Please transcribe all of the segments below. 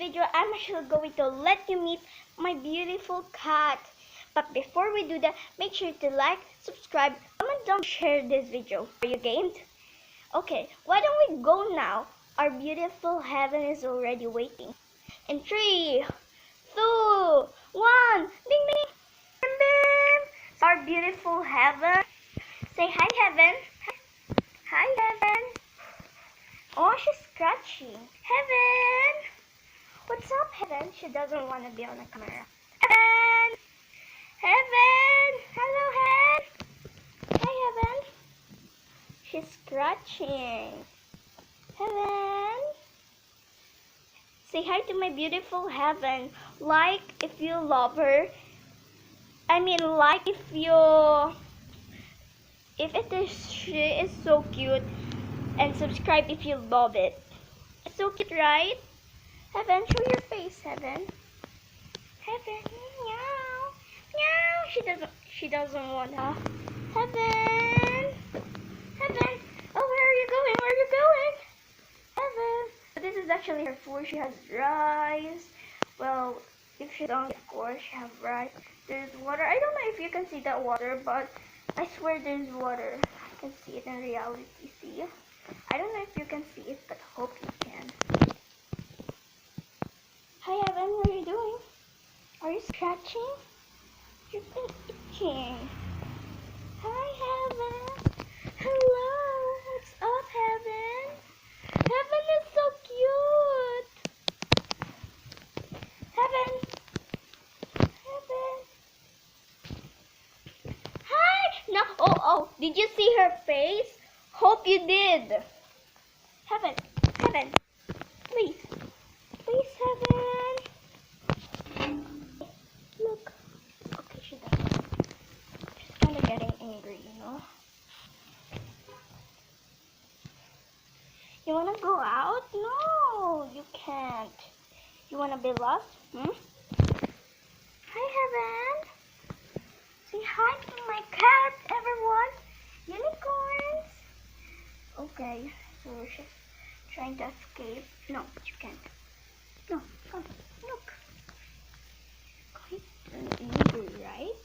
video, I'm actually going to let you meet my beautiful cat. But before we do that, make sure to like, subscribe, comment down, share this video. Are you gamed? Okay, why don't we go now? Our beautiful heaven is already waiting. In 3, 2, 1, ding ding, bim bim. Our beautiful heaven. Say hi, heaven. Hi, heaven. Oh, she's scratching. Heaven! What's up, Heaven? She doesn't want to be on the camera. Heaven! Heaven! Hello, Heaven! Hi, Heaven. She's scratching. Heaven! Say hi to my beautiful Heaven. Like if you love her. I mean, like if she is so cute. And subscribe if you love it. It's so cute, right? Heaven, show your face, Heaven. Heaven, meow, meow. She doesn't want to. Heaven, Heaven. Oh, where are you going? Where are you going? Heaven. But this is actually her food. She has rice. Well, if she don't, of course, she has rice. There's water. I don't know if you can see that water, but I swear there's water. I can see it in reality. See? I don't know if you can see it, but hope you can. Hi, Evan. What are you doing? Are you scratching? You've been itching. Hi, Heaven. Hello. What's up, Heaven? Heaven is so cute. Heaven. Heaven. Hi. No. Oh. Did you see her face? Hope you did. Heaven, Heaven, please, Heaven. Look. Okay, she doesn't. She's kind of getting angry, you know. You wanna go out? No, you can't. You wanna be lost? Hi, Heaven. Say hi to my cat, everyone. Unicorns. Okay, so she's trying to escape. No, you can't. No, come, look. You're angry, right?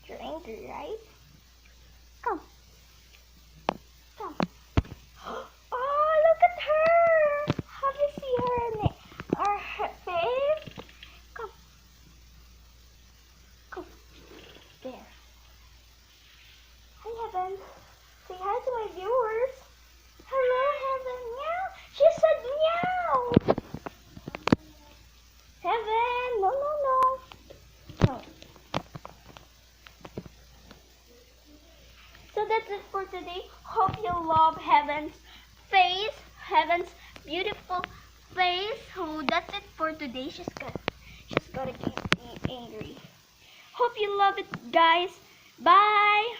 You're angry, right? Come. Come. Oh, look at her. Have you seen her face? Come. Come. There. Hi, Heaven. Say hi to my viewers. Hello, Heaven. Meow. She said meow. Heaven. No. So that's it for today. Hope you love Heaven's face. Heaven's beautiful face. So that's it for today. She's gotta get angry. Hope you love it, guys. Bye.